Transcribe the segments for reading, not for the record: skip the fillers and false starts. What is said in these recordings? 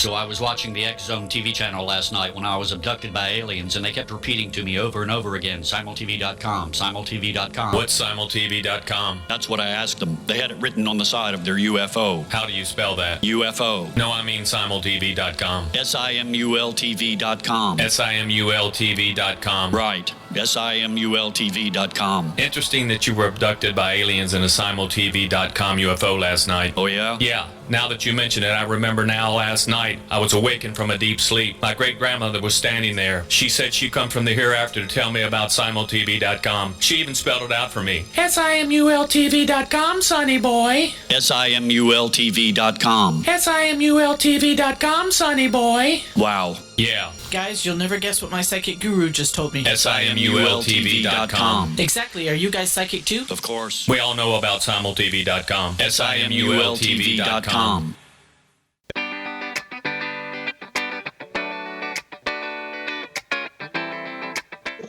So I was watching the X Zone TV channel last night when I was abducted by aliens, and they kept repeating to me over and over again, simultv.com, simultv.com. What's simultv.com? That's what I asked them. They had it written on the side of their UFO. How do you spell that? UFO. No, I mean simultv.com. simultv.com. simultv.com. Right. simultv.com. Interesting that you were abducted by aliens in a simultv.com UFO last night. Oh, yeah? Yeah. Now that you mention it, I remember now last night I was awakened from a deep sleep. My great-grandmother was standing there. She said she'd come from the hereafter to tell me about simultv.com. She even spelled it out for me. simultv.com, sonny boy. simultv.com. simultv.com, sonny boy. Wow. Yeah. Guys, you'll never guess what my psychic guru just told me. simultv.com. Exactly. Are you guys psychic too? Of course. We all know about simultv.com. simultv.com.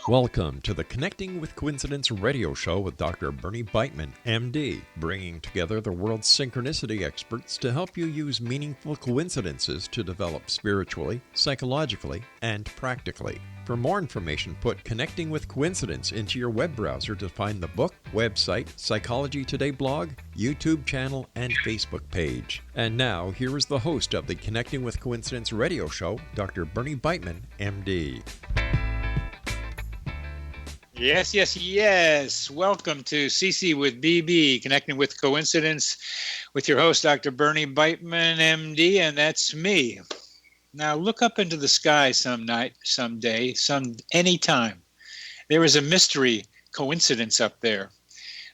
Welcome to the Connecting with Coincidence radio show with Dr. Bernie Beitman, MD, bringing together the world's synchronicity experts to help you use meaningful coincidences to develop spiritually, psychologically, and practically. For more information, put Connecting with Coincidence into your web browser to find the book, website, Psychology Today blog, YouTube channel, and Facebook page. And now, here is the host of the Connecting with Coincidence radio show, Dr. Bernie Beitman, MD. Yes. Welcome to CC with BB, Connecting with Coincidence, with your host, Dr. Bernie Beitman, MD, and that's me. Now, look up into the sky some night, someday, anytime. There is a mystery coincidence up there.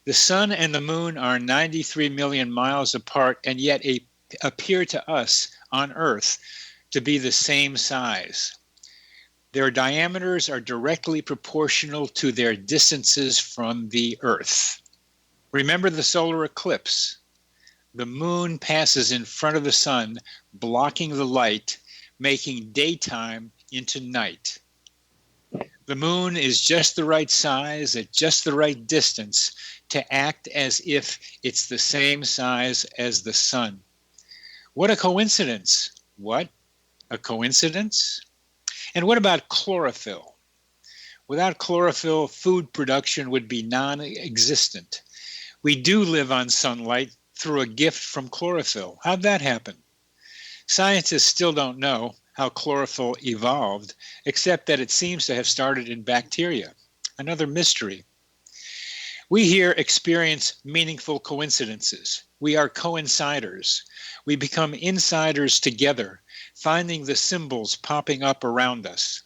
The sun and the moon are 93 million miles apart, and yet appear to us on Earth to be the same size. Their diameters are directly proportional to their distances from the Earth. Remember the solar eclipse. The moon passes in front of the sun, blocking the light, making daytime into night. The moon is just the right size at just the right distance to act as if it's the same size as the sun. What a coincidence. What? A coincidence? And what about chlorophyll? Without chlorophyll, food production would be non-existent. We do live on sunlight through a gift from chlorophyll. How'd that happen? Scientists still don't know how chlorophyll evolved, except that it seems to have started in bacteria. Another mystery. We here experience meaningful coincidences. We are coinciders. We become insiders together, finding the symbols popping up around us.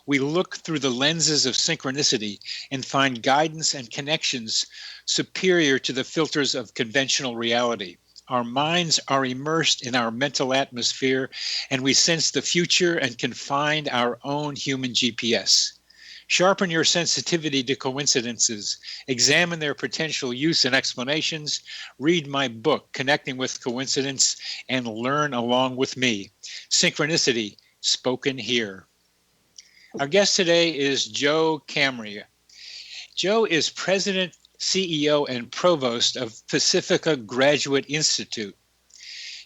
We look through the lenses of synchronicity and find guidance and connections superior to the filters of conventional reality. Our minds are immersed in our mental atmosphere, and we sense the future and can find our own human GPS. Sharpen your sensitivity to coincidences, examine their potential use and explanations, read my book, Connecting with Coincidence, and learn along with me. Synchronicity, spoken here. Our guest today is Joe Cambray. Joe is President, CEO, and Provost of Pacifica Graduate Institute.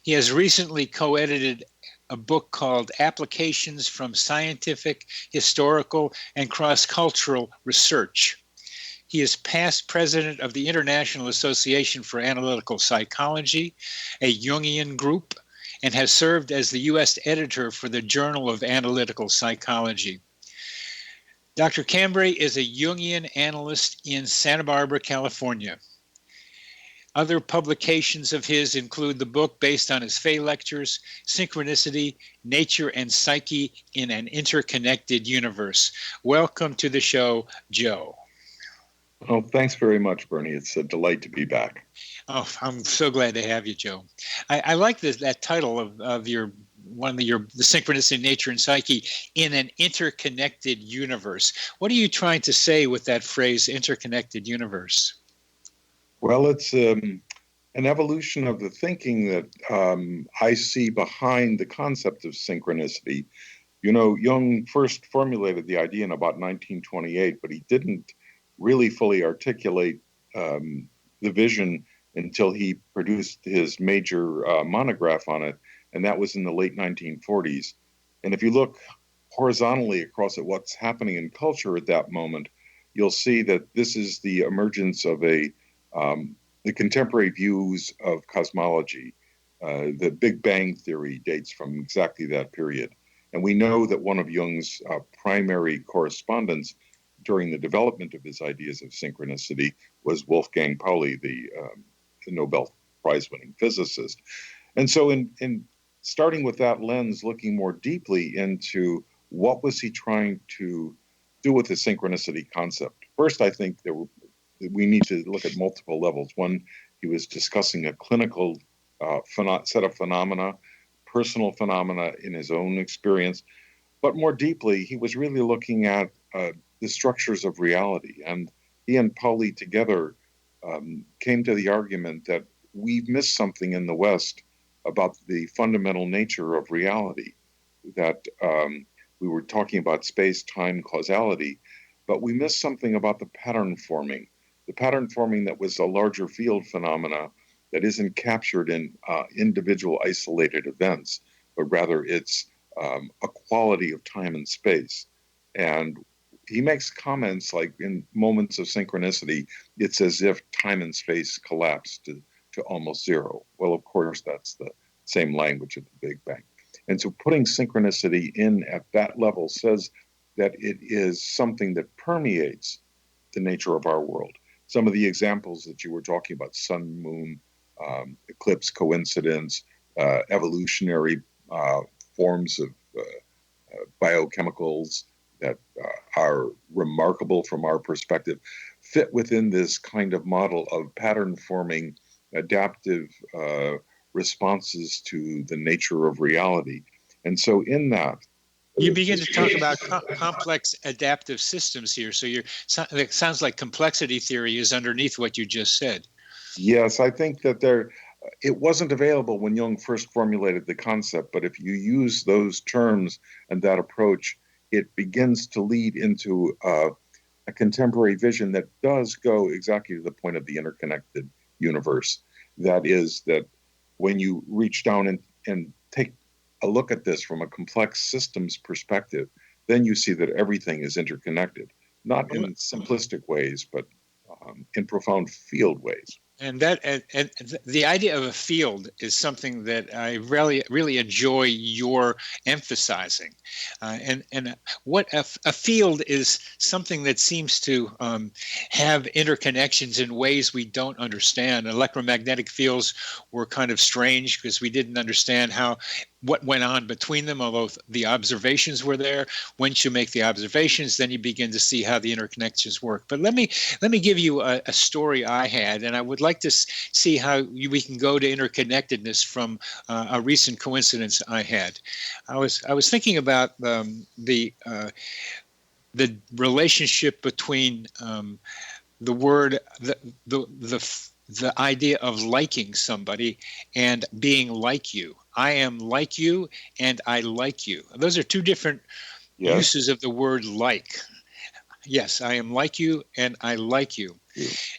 He has recently co-edited a book called Applications from Scientific, Historical, and Cross-Cultural Research. He is past president of the International Association for Analytical Psychology, a Jungian group, and has served as the U.S. editor for the Journal of Analytical Psychology. Dr. Cambray is a Jungian analyst in Santa Barbara, California. Other publications of his include the book based on his Fay Lectures, Synchronicity, Nature and Psyche in an Interconnected Universe. Welcome to the show, Joe. Oh, thanks very much, Bernie. It's a delight to be back. Oh, I'm so glad to have you, Joe. I like that title of the Synchronicity, Nature and Psyche in an Interconnected Universe. What are you trying to say with that phrase, interconnected universe? Well, it's an evolution of the thinking that I see behind the concept of synchronicity. You know, Jung first formulated the idea in about 1928, but he didn't really fully articulate the vision until he produced his major monograph on it and that was in the late 1940s. And if you look horizontally across at what's happening in culture at that moment, you'll see that this is the emergence of the contemporary views of cosmology. The Big Bang Theory dates from exactly that period. And we know that one of Jung's primary correspondents during the development of his ideas of synchronicity was Wolfgang Pauli, the Nobel Prize-winning physicist. And so in starting with that lens, looking more deeply into what was he trying to do with the synchronicity concept. First, I think we need to look at multiple levels. One, he was discussing a clinical set of phenomena, personal phenomena in his own experience. But more deeply, he was really looking at the structures of reality. And he and Pauli together came to the argument that we've missed something in the West about the fundamental nature of reality, that we were talking about space-time causality, but we missed something about the pattern forming that was a larger field phenomena that isn't captured in individual isolated events, but rather it's a quality of time and space. And he makes comments like, in moments of synchronicity, it's as if time and space collapsed to almost zero. Well, of course, that's the same language of the Big Bang. And so putting synchronicity in at that level says that it is something that permeates the nature of our world. Some of the examples that you were talking about, sun, moon, eclipse, coincidence, evolutionary forms of biochemicals that are remarkable from our perspective, fit within this kind of model of pattern forming adaptive responses to the nature of reality. And so in that, you begin to talk about complex adaptive systems here. So it sounds like complexity theory is underneath what you just said. Yes, I think that it wasn't available when Jung first formulated the concept, but if you use those terms and that approach, it begins to lead into a contemporary vision that does go exactly to the point of the interconnected universe. That is, that when you reach down and take a look at this from a complex systems perspective, then you see that everything is interconnected, not in simplistic ways, but in profound field ways. And the idea of a field is something that I really enjoy your emphasizing. And what a field is something that seems to have interconnections in ways we don't understand. Electromagnetic fields were kind of strange because we didn't understand what went on between them, although the observations were there. Once you make the observations, then you begin to see how the interconnections work. But let me give you a story I had, and I would like to see how we can go to interconnectedness from a recent coincidence I had. I was thinking about the relationship between the word the idea of liking somebody and being like you. I am like you and I like you. Those are two different uses of the word like. Yes, I am like you and I like you.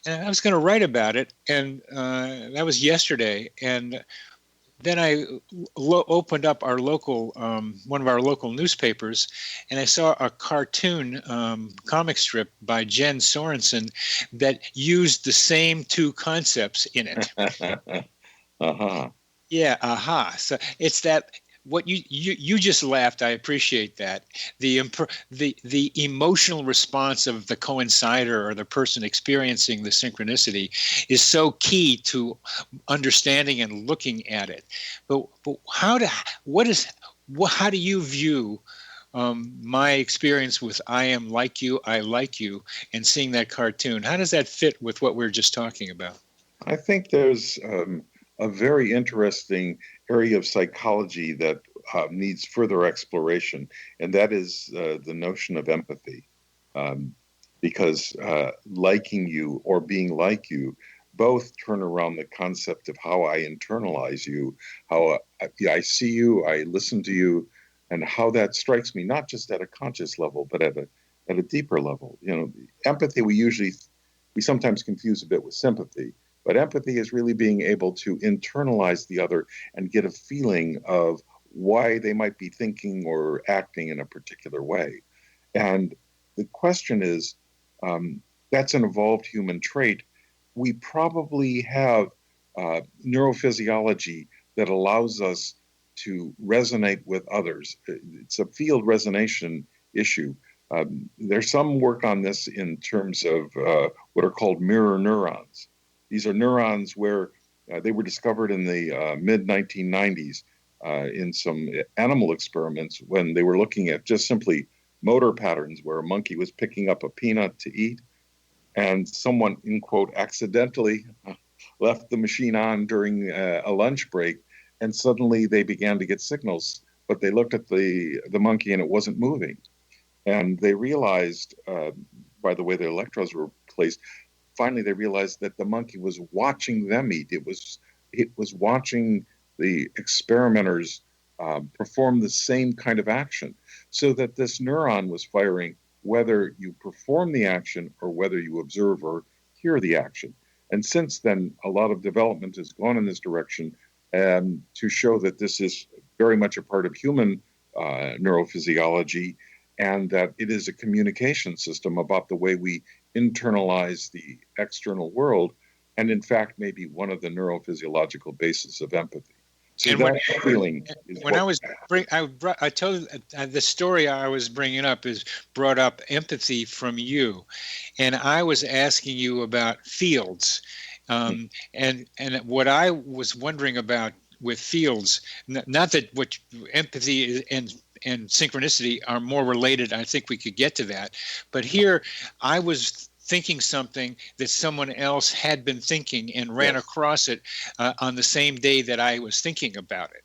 And I was going to write about it, and that was yesterday. And then I opened up our local, one of our local newspapers, and I saw a cartoon comic strip by Jen Sorensen that used the same two concepts in it. Uh-huh. Yeah, aha. So it's that what you just laughed. I appreciate that. The emotional response of the coincider or the person experiencing the synchronicity is so key to understanding and looking at it. But how do you view my experience with I am like you, I like you, and seeing that cartoon? How does that fit with what we're just talking about? I think there's a very interesting area of psychology that needs further exploration, and that is the notion of empathy. Because liking you or being like you both turn around the concept of how I internalize you, how I see you, I listen to you, and how that strikes me, not just at a conscious level, but at a deeper level. You know, empathy we sometimes confuse a bit with sympathy. But empathy is really being able to internalize the other and get a feeling of why they might be thinking or acting in a particular way. And the question is, that's an evolved human trait. We probably have neurophysiology that allows us to resonate with others. It's a field resonation issue. There's some work on this in terms of what are called mirror neurons. These are neurons where they were discovered in the mid-1990s in some animal experiments when they were looking at just simply motor patterns where a monkey was picking up a peanut to eat, and someone, in quote, accidentally left the machine on during a lunch break, and suddenly they began to get signals, but they looked at the monkey and it wasn't moving. And they realized, by the way the electrodes were placed, finally they realized that the monkey was watching them eat. It was watching the experimenters perform the same kind of action, so that this neuron was firing whether you perform the action or whether you observe or hear the action. And since then, a lot of development has gone in this direction to show that this is very much a part of human neurophysiology, and that it is a communication system about the way we internalize the external world, and in fact, maybe one of the neurophysiological bases of empathy. So that feeling is when I told the story I was bringing up is brought up empathy from you, and I was asking you about fields, and what I was wondering about with fields, not that what empathy and synchronicity are more related. I think we could get to that, but here I was thinking something that someone else had been thinking and ran across it on the same day that I was thinking about it.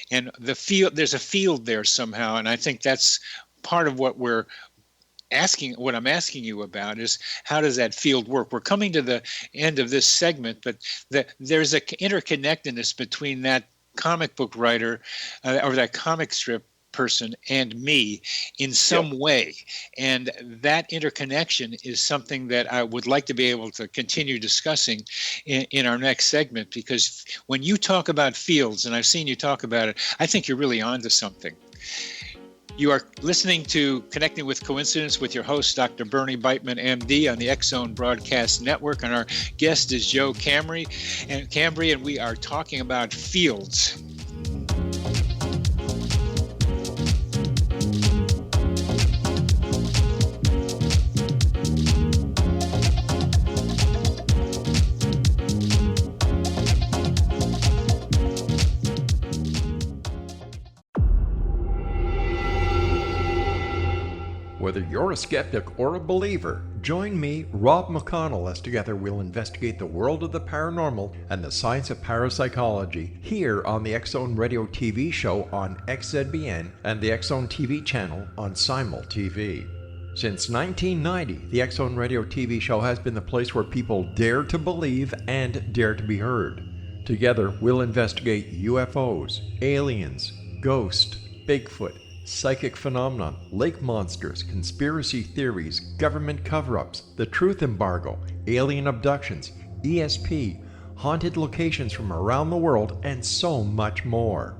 And there's a field there somehow. And I think that's part of what what I'm asking you about is, how does that field work? We're coming to the end of this segment, but there's an interconnectedness between that comic book writer or that comic strip person and me in some way, and that interconnection is something that I would like to be able to continue discussing in our next segment, because when you talk about fields, and I've seen you talk about it, I think you're really onto something. You are listening to Connecting with Coincidence with your host, Dr. Bernie Beitman, MD, on the X-Zone Broadcast Network, and our guest is Joe Cambray, and we are talking about fields. Whether you're a skeptic or a believer, join me, Rob McConnell, as together we'll investigate the world of the paranormal and the science of parapsychology here on the X-Zone Radio TV show on XZBN and the X-Zone TV channel on Simul TV. Since 1990, the X-Zone Radio TV show has been the place where people dare to believe and dare to be heard. Together, we'll investigate UFOs, aliens, ghosts, Bigfoot, psychic phenomenon, lake monsters, conspiracy theories, government cover-ups, the truth embargo, alien abductions, ESP, haunted locations from around the world, and so much more.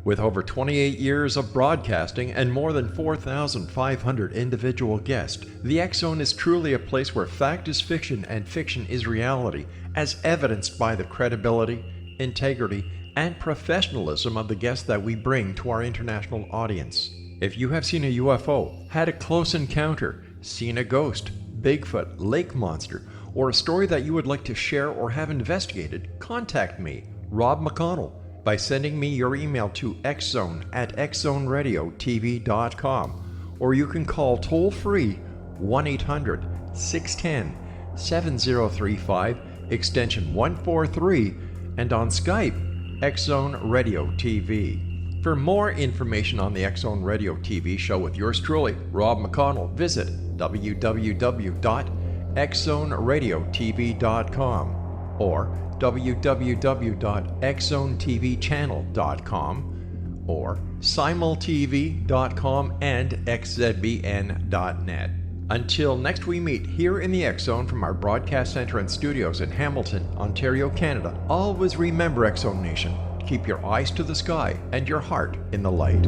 With over 28 years of broadcasting and more than 4,500 individual guests, the X-Zone is truly a place where fact is fiction and fiction is reality, as evidenced by the credibility, integrity, and professionalism of the guests that we bring to our international audience. If you have seen a UFO, had a close encounter, seen a ghost, Bigfoot, lake monster, or a story that you would like to share or have investigated, contact me, Rob McConnell, by sending me your email to xzone@xzoneradiotv.com, or you can call toll-free 1-800-610-7035, extension 143, and on Skype, X-Zone Radio TV. For more information on the X-Zone Radio TV show with yours truly, Rob McConnell, visit www.xzoneradiotv.com or www.xzonetvchannel.com or simultv.com and xzbn.net. Until next we meet here in the X Zone from our broadcast center and studios in Hamilton, Ontario, Canada, always remember, X Zone Nation, keep your eyes to the sky and your heart in the light.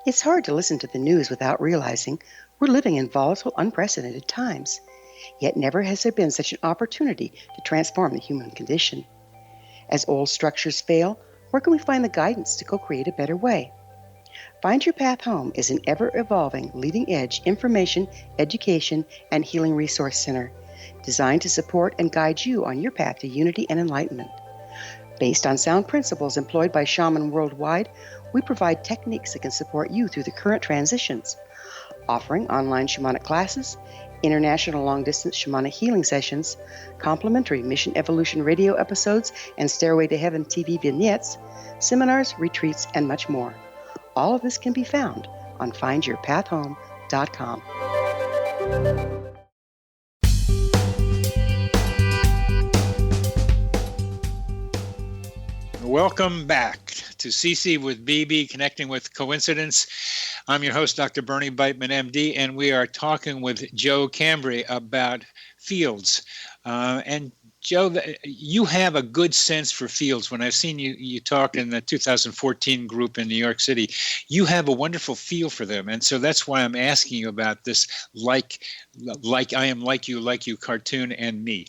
It's hard to listen to the news without realizing we're living in volatile, unprecedented times. Yet never has there been such an opportunity to transform the human condition. As old structures fail, where can we find the guidance to co-create a better way? Find Your Path Home is an ever-evolving, leading-edge information, education, and healing resource center designed to support and guide you on your path to unity and enlightenment. Based on sound principles employed by shamans worldwide, we provide techniques that can support you through the current transitions, offering online shamanic classes, international long-distance shamanic healing sessions, complimentary Mission Evolution radio episodes and Stairway to Heaven TV vignettes, seminars, retreats, and much more. All of this can be found on findyourpathhome.com. Welcome back to CC with BB, Connecting with Coincidence. I'm your host, Dr. Bernie Beitman, MD, and we are talking with Joe Cambray about fields. And Joe, you have a good sense for fields. When I've seen you talk in the 2014 group in New York City, you have a wonderful feel for them. And so that's why I'm asking you about this like I am like you cartoon and me.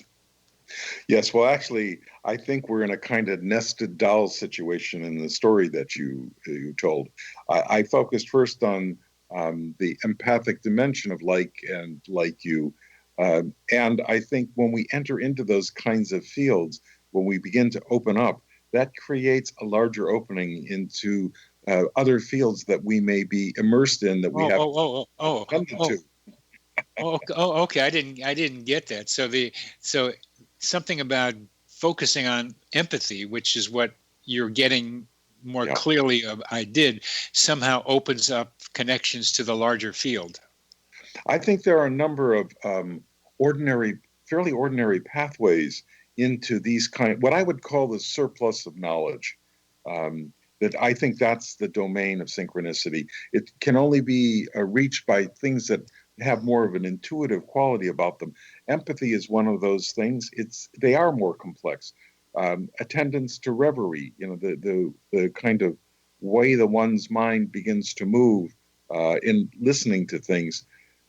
Yes, well, actually, I think we're in a kind of nested doll situation in the story that you told. I focused first on the empathic dimension of like and like you. And I think when we enter into those kinds of fields, when we begin to open up, that creates a larger opening into other fields that we may be immersed in that we have tended to. Okay. I didn't get that. So something about focusing on empathy, which is what you're getting more clearly I did, somehow opens up connections to the larger field. I think there are a number of fairly ordinary pathways into these what I would call the surplus of knowledge. That I think that's the domain of synchronicity. It can only be reached by things that have more of an intuitive quality about them. Empathy is one of those things. They are more complex. Attendance to reverie, the kind of way the one's mind begins to move in listening to things.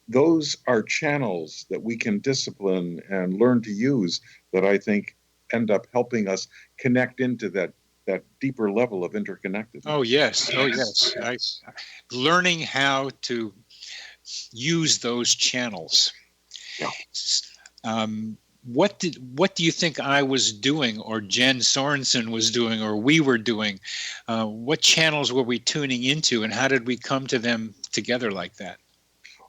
Those are channels that we can discipline and learn to use that I think end up helping us connect into that deeper level of interconnectedness. Oh yes. Learning how to use those channels. Yeah. What do you think I was doing, or Jen Sorensen was doing, or we were doing? What channels were we tuning into, and how did we come to them together like that?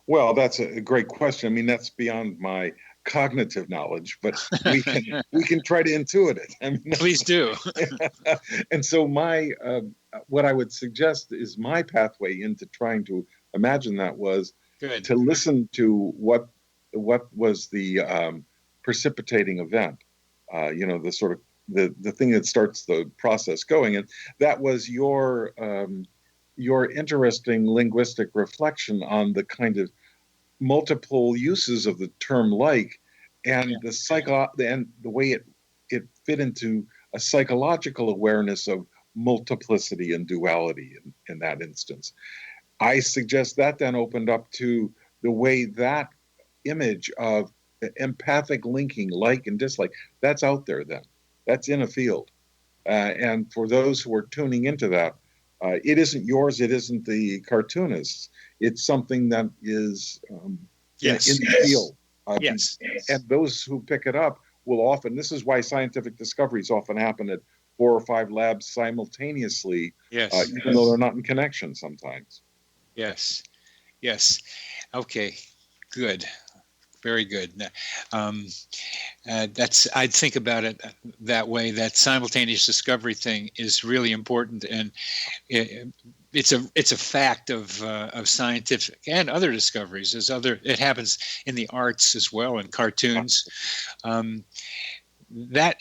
Well, that's a great question. I mean, that's beyond my cognitive knowledge, but we can try to intuit it. I mean, please do. And so what I would suggest is my pathway into trying to imagine that was to listen to what was the precipitating event, the sort of the thing that starts the process going, and that was your interesting linguistic reflection on the kind of multiple uses of the term like, and and the way it fit into a psychological awareness of multiplicity and duality in that instance. I suggest that then opened up to the way that image of empathic linking, like and dislike, that's out there then. That's in a field. And for those who are tuning into that, it isn't yours, it isn't the cartoonist's. It's something that is in the field. And those who pick it up will often, this is why scientific discoveries often happen at 4 or 5 labs simultaneously, even though they're not in connection sometimes. Yes. Okay, good. Very good. I'd think about it that way. That simultaneous discovery thing is really important, and it's a fact of scientific and other discoveries. It happens in the arts as well, in cartoons. That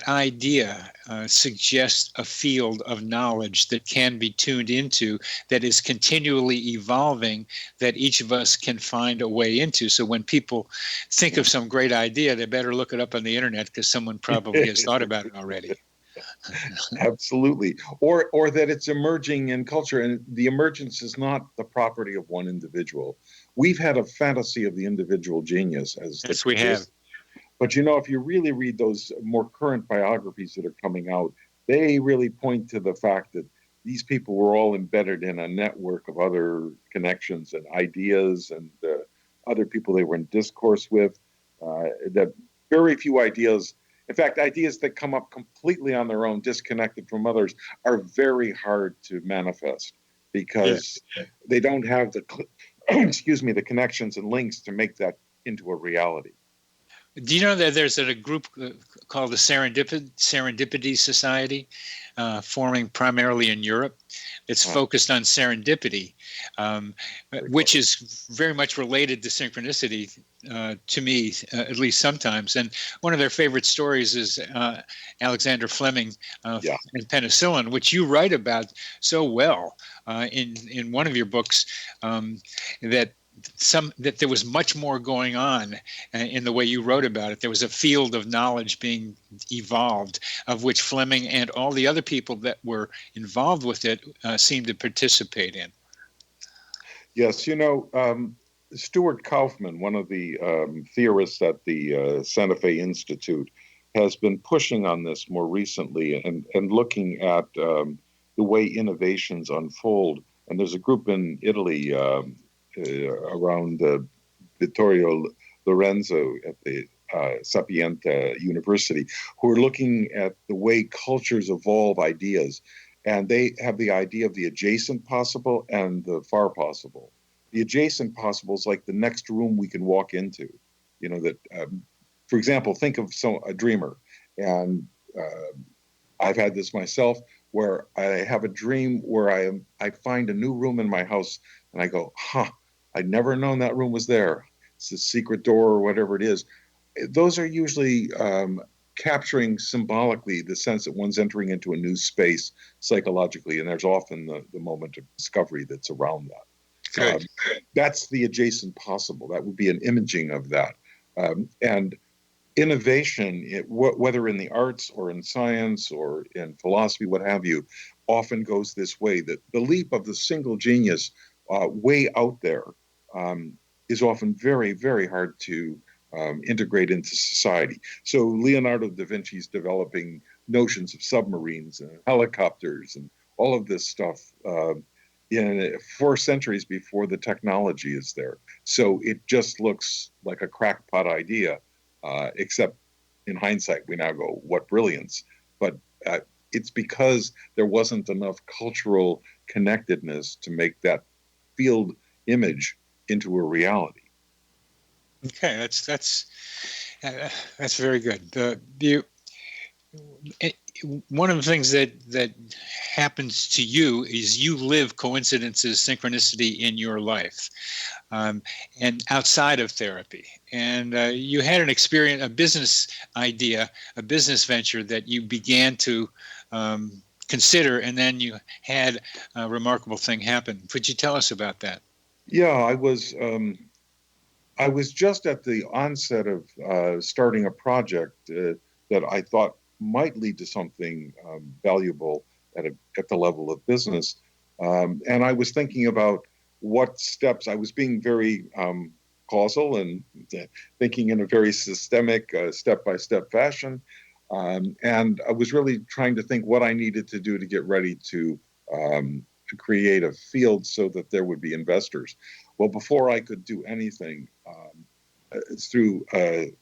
idea suggests a field of knowledge that can be tuned into, that is continually evolving, that each of us can find a way into. So when people think of some great idea, they better look it up on the internet, because someone probably has thought about it already. Absolutely. Or that it's emerging in culture, and the emergence is not the property of one individual. We've had a fantasy of the individual genius as yes, we have. But if you really read those more current biographies that are coming out, they really point to the fact that these people were all embedded in a network of other connections and ideas and other people they were in discourse with. That very few ideas, in fact, ideas that come up completely on their own, disconnected from others, are very hard to manifest, because they don't have the the connections and links to make that into a reality. Do you know that there's a group called the Serendipity Society, forming primarily in Europe? It's focused on serendipity, which is very much related to synchronicity to me, at least sometimes. And one of their favorite stories is Alexander Fleming and penicillin, which you write about so well in one of your books, that there was much more going on in the way you wrote about it. There was a field of knowledge being evolved, of which Fleming and all the other people that were involved with it seemed to participate in. Yes, Stuart Kaufman, one of the theorists at the Santa Fe Institute, has been pushing on this more recently and looking at the way innovations unfold. And there's a group in Italy around Vittorio Lorenzo at the Sapienza University, who are looking at the way cultures evolve ideas. And they have the idea of the adjacent possible and the far possible. The adjacent possible is like the next room we can walk into. For example, think of a dreamer. And I've had this myself, where I have a dream where I find a new room in my house, and I go, I'd never known that room was there. It's a secret door or whatever it is. Those are usually capturing symbolically the sense that one's entering into a new space psychologically, and there's often the moment of discovery that's around that. That's the adjacent possible. That would be an imaging of that. And innovation, whether in the arts or in science or in philosophy, what have you, often goes this way, that the leap of the single genius way out there is often very, very hard to integrate into society. So Leonardo da Vinci's developing notions of submarines and helicopters and all of this stuff in 4 centuries before the technology is there. So it just looks like a crackpot idea, except in hindsight, we now go, what brilliance. But it's because there wasn't enough cultural connectedness to make that field image into a reality. Okay, that's very good. One of the things that happens to you is you live coincidences, synchronicity in your life, and outside of therapy. And you had an experience, a business idea, a business venture that you began to consider, and then you had a remarkable thing happen. Could you tell us about that? Yeah, I was just at the onset of starting a project that I thought might lead to something valuable at the level of business. And I was thinking about what steps. I was being very causal and thinking in a very systemic, step-by-step fashion. And I was really trying to think what I needed to do to get ready to create a field so that there would be investors. Well, before I could do anything, through a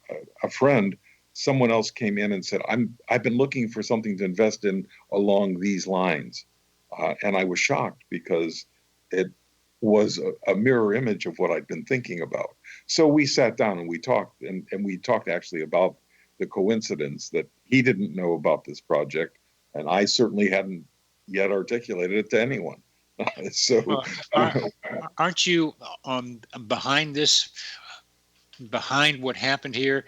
friend, someone else came in and said, I've been looking for something to invest in along these lines. And I was shocked because it was a mirror image of what I'd been thinking about. So we sat down and we talked, and we talked actually about the coincidence that he didn't know about this project, and I certainly hadn't yet articulated it to anyone. So, Well, aren't you behind this? Behind what happened here,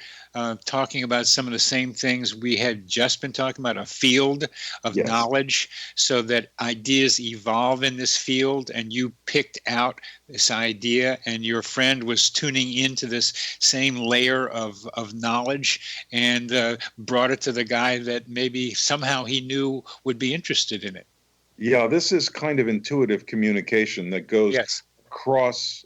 talking about some of the same things we had just been talking about, a field of yes. knowledge, so that ideas evolve in this field, and you picked out this idea, and your friend was tuning into this same layer of knowledge and brought it to the guy that maybe somehow he knew would be interested in it. Yeah, this is kind of intuitive communication that goes Yes. across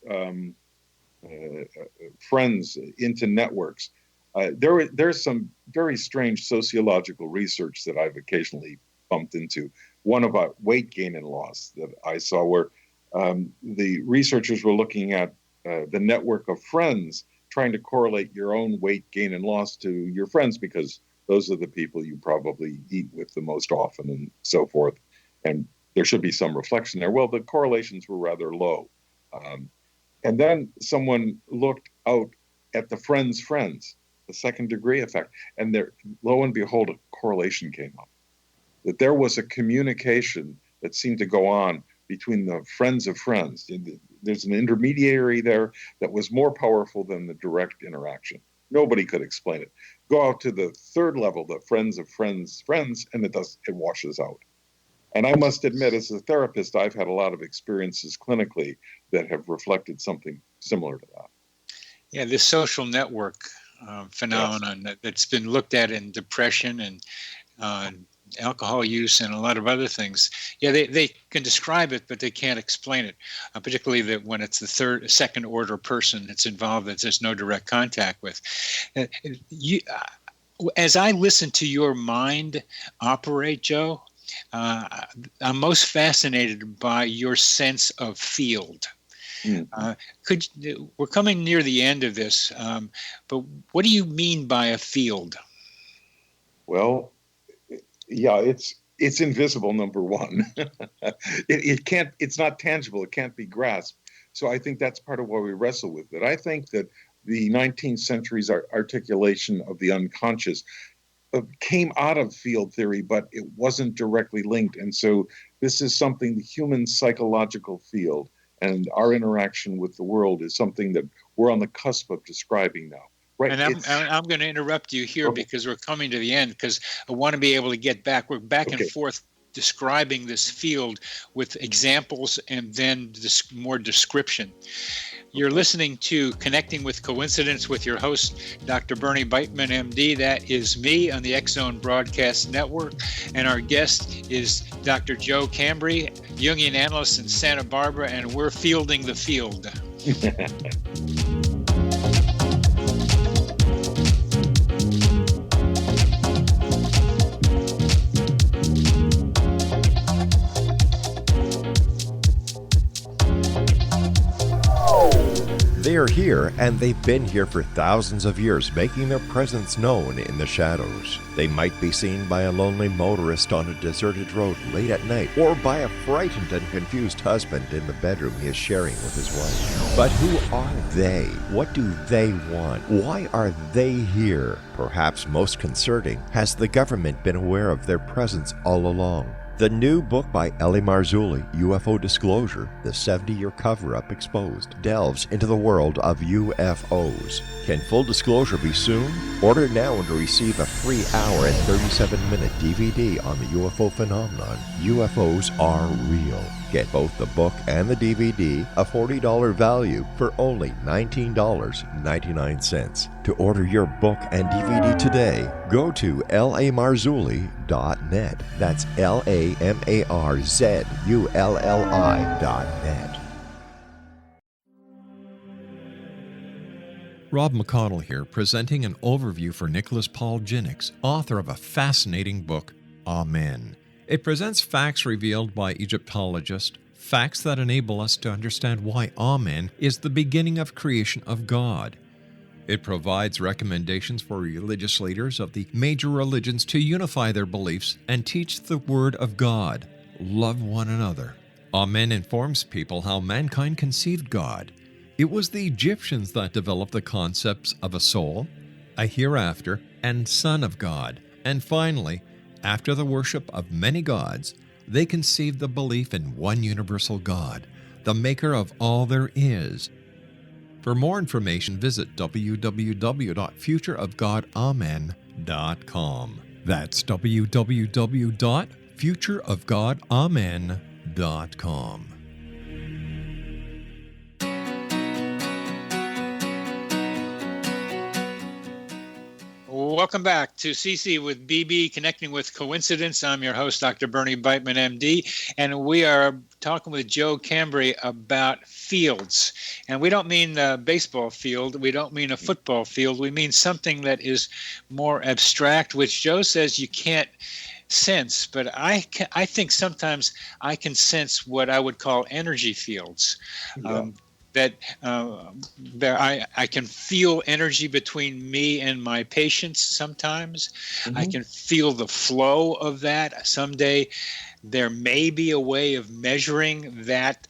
friends into networks. There's some very strange sociological research that I've occasionally bumped into. One about weight gain and loss that I saw, where the researchers were looking at the network of friends, trying to correlate your own weight gain and loss to your friends, because those are the people you probably eat with the most often and so forth. And there should be some reflection there. Well, the correlations were rather low. And then someone looked out at the friends' the second degree effect, and there, lo and behold, a correlation came up. That there was a communication that seemed to go on between the friends of friends. There's an intermediary there that was more powerful than the direct interaction. Nobody could explain it. Go out to the third level, the friends of friends, and it washes out. And I must admit, as a therapist, I've had a lot of experiences clinically that have reflected something similar to that. Yeah, this social network phenomenon that's been looked at in depression and alcohol use and a lot of other things. Yeah, they can describe it, but they can't explain it, particularly that when it's the second order person that's involved that there's no direct contact with. As I listen to your mind operate, Joe, I'm most fascinated by your sense of field. We're coming near the end of this, but what do you mean by a field? Well, yeah, it's invisible, number one. It's not tangible. It can't be grasped. So I think that's part of why we wrestle with it. I think that the 19th century's articulation of the unconscious came out of field theory, but it wasn't directly linked. And so this is something, the human psychological field and our interaction with the world is something that we're on the cusp of describing now. Right. And I'm going to interrupt you here because we're coming to the end, because I want to be able to get back. We're back and forth describing this field with examples and then more description. You're listening to Connecting with Coincidence with your host, Dr. Bernie Beitman, MD. That is me on the X-Zone Broadcast Network. And our guest is Dr. Joe Cambray, Jungian analyst in Santa Barbara, and we're fielding the field. They are here, and they've been here for thousands of years, making their presence known in the shadows. They might be seen by a lonely motorist on a deserted road late at night, or by a frightened and confused husband in the bedroom he is sharing with his wife. But who are they? What do they want? Why are they here? Perhaps most concerning, has the government been aware of their presence all along? The new book by L.A. Marzulli, UFO Disclosure, the 70-year cover-up exposed, delves into the world of UFOs. Can full disclosure be soon? Order now and receive a free hour and 37-minute DVD on the UFO phenomenon. UFOs are real. Get both the book and the DVD, a $40 value, for only $19.99. To order your book and DVD today, go to lamarzulli.net. That's LAMARZULLI.net. Rob McConnell here, presenting an overview for Nicholas Paul Jennings, author of a fascinating book, Amen. It presents facts revealed by Egyptologists, facts that enable us to understand why Amen is the beginning of creation of God. It provides recommendations for religious leaders of the major religions to unify their beliefs and teach the Word of God. Love one another. Amen informs people how mankind conceived God. It was the Egyptians that developed the concepts of a soul, a hereafter, and Son of God. And finally, after the worship of many gods, they conceived the belief in one universal God, the maker of all there is. For more information, visit www.futureofgodamen.com. That's www.futureofgodamen.com. Welcome back to CC with BB, Connecting with Coincidence. I'm your host, Dr. Bernie Beitman, MD, and we are talking with Joe Cambray about fields. And we don't mean a baseball field. We don't mean a football field. We mean something that is more abstract, which Joe says you can't sense. But I think sometimes I can sense what I would call energy fields. Yeah. I can feel energy between me and my patients sometimes. Mm-hmm. I can feel the flow of that. Someday there may be a way of measuring that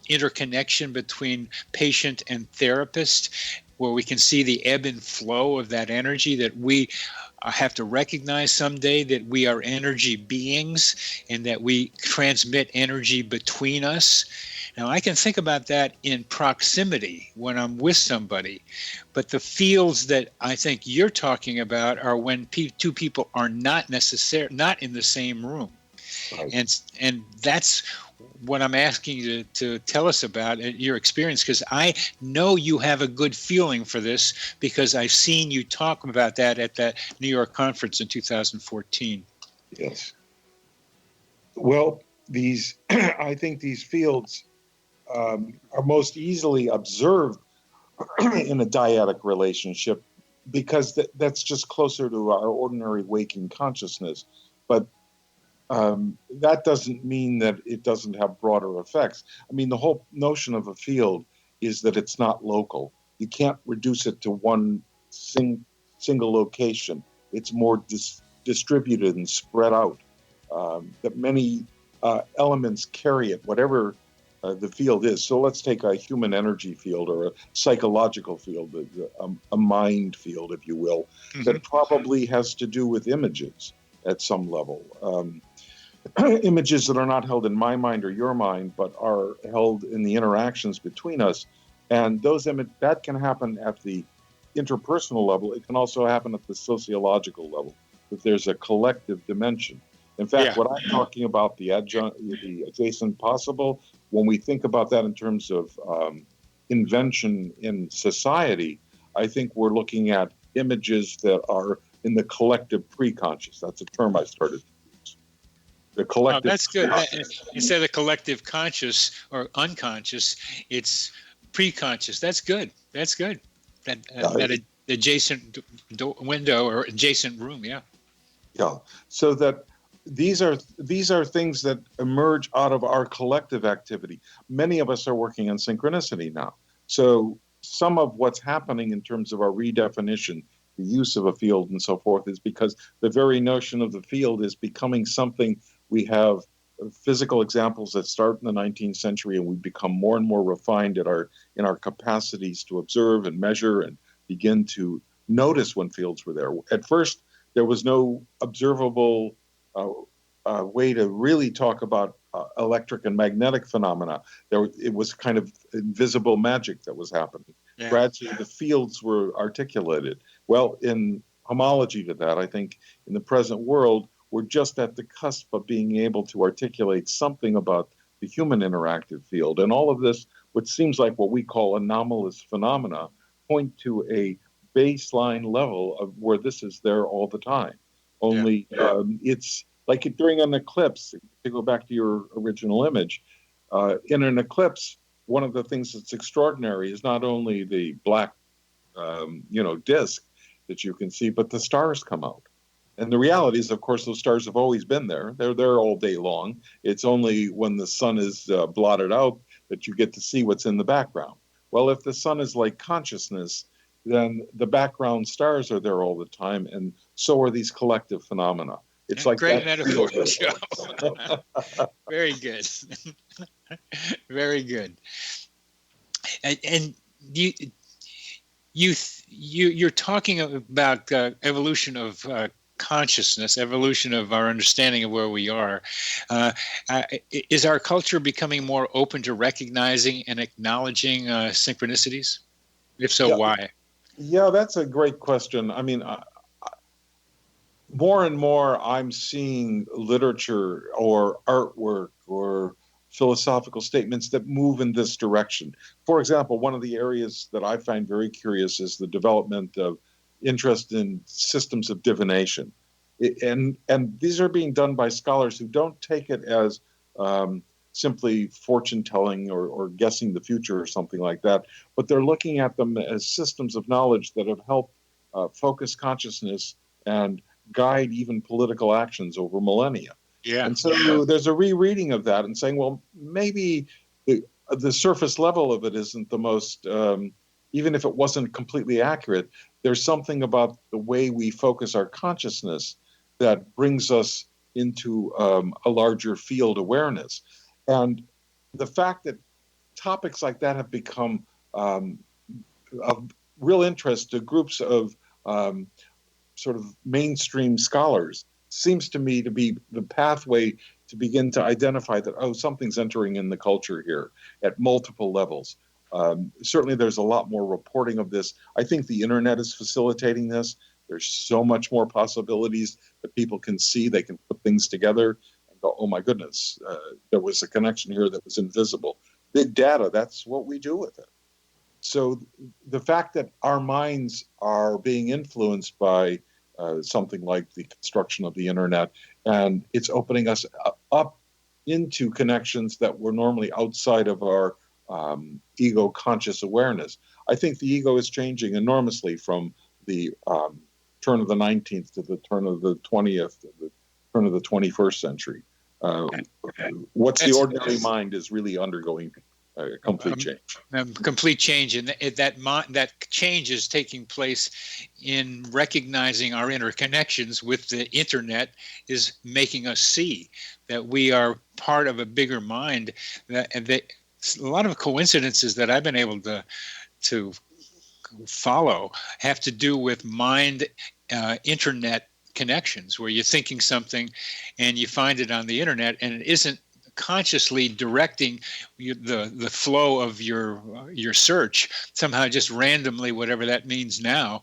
interconnection between patient and therapist, where we can see the ebb and flow of that energy, that we have to recognize someday that we are energy beings and that we transmit energy between us. Now, I can think about that in proximity when I'm with somebody, but the fields that I think you're talking about are when two people are not in the same room. Right. And that's what I'm asking you to tell us about your experience, because I know you have a good feeling for this because I've seen you talk about that at that New York conference in 2014. Yes. Well, I think these fields are most easily observed in a dyadic relationship because that's just closer to our ordinary waking consciousness. But that doesn't mean that it doesn't have broader effects. I mean, the whole notion of a field is that it's not local. You can't reduce it to one single location. It's more distributed and spread out. That many elements carry it, whatever the field is. So let's take a human energy field or a psychological field, a mind field, if you will, mm-hmm. that probably has to do with images at some level. Images that are not held in my mind or your mind, but are held in the interactions between us. And that can happen at the interpersonal level. It can also happen at the sociological level, that there's a collective dimension. In fact, What I'm talking about, the adjacent possible, when we think about that in terms of invention in society, I think we're looking at images that are in the collective preconscious. That's a term I started to use. The collective. Oh, that's good. Instead of collective conscious or unconscious, it's preconscious. That's good. That's good. That adjacent window or adjacent room. Yeah. Yeah. So that. These are things that emerge out of our collective activity. Many of us are working on synchronicity now. So some of what's happening in terms of our redefinition, the use of a field and so forth, is because the very notion of the field is becoming something. We have physical examples that start in the 19th century, and we become more and more refined in our capacities to observe and measure and begin to notice when fields were there. At first, there was no observable way to really talk about electric and magnetic phenomena. It was kind of invisible magic that was happening. Yeah. Gradually, the fields were articulated. Well, in homology to that, I think in the present world, we're just at the cusp of being able to articulate something about the human interactive field. And all of this, what seems like what we call anomalous phenomena, point to a baseline level of where this is there all the time. Only it's like during an eclipse, to go back to your original image, in an eclipse, one of the things that's extraordinary is not only the black, disk that you can see, but the stars come out. And the reality is, of course, those stars have always been there. They're there all day long. It's only when the sun is blotted out that you get to see what's in the background. Well, if the sun is like consciousness, then the background stars are there all the time, and so are these collective phenomena. It's like great metaphor, Joe. Very good. Very good. And you're talking about evolution of consciousness, evolution of our understanding of where we are. Is our culture becoming more open to recognizing and acknowledging synchronicities? If so, why? Yeah, that's a great question. I mean, more and more I'm seeing literature or artwork or philosophical statements that move in this direction. For example, one of the areas that I find very curious is the development of interest in systems of divination. And these are being done by scholars who don't take it as simply fortune telling or guessing the future or something like that, but they're looking at them as systems of knowledge that have helped focus consciousness and guide even political actions over millennia. Yeah. And so there's a rereading of that and saying, well, maybe the surface level of it isn't the most, even if it wasn't completely accurate, there's something about the way we focus our consciousness that brings us into a larger field awareness. And the fact that topics like that have become of real interest to groups of sort of mainstream scholars seems to me to be the pathway to begin to identify that, oh, something's entering in the culture here at multiple levels. Certainly there's a lot more reporting of this. I think the internet is facilitating this. There's so much more possibilities that people can see. They can put things together and go, oh my goodness, there was a connection here that was invisible. Big data, that's what we do with it. So the fact that our minds are being influenced by something like the construction of the internet, and it's opening us up into connections that were normally outside of our ego conscious awareness. I think the ego is changing enormously from the turn of the 19th to the turn of the 20th, to the turn of the 21st century. What's the ordinary mind is really undergoing complete change. Complete change, and that change is taking place in recognizing our interconnections with the internet is making us see that we are part of a bigger mind. That a lot of coincidences that I've been able to follow have to do with mind internet connections, where you're thinking something and you find it on the internet and it isn't consciously directing the flow of your search, somehow just randomly, whatever that means now,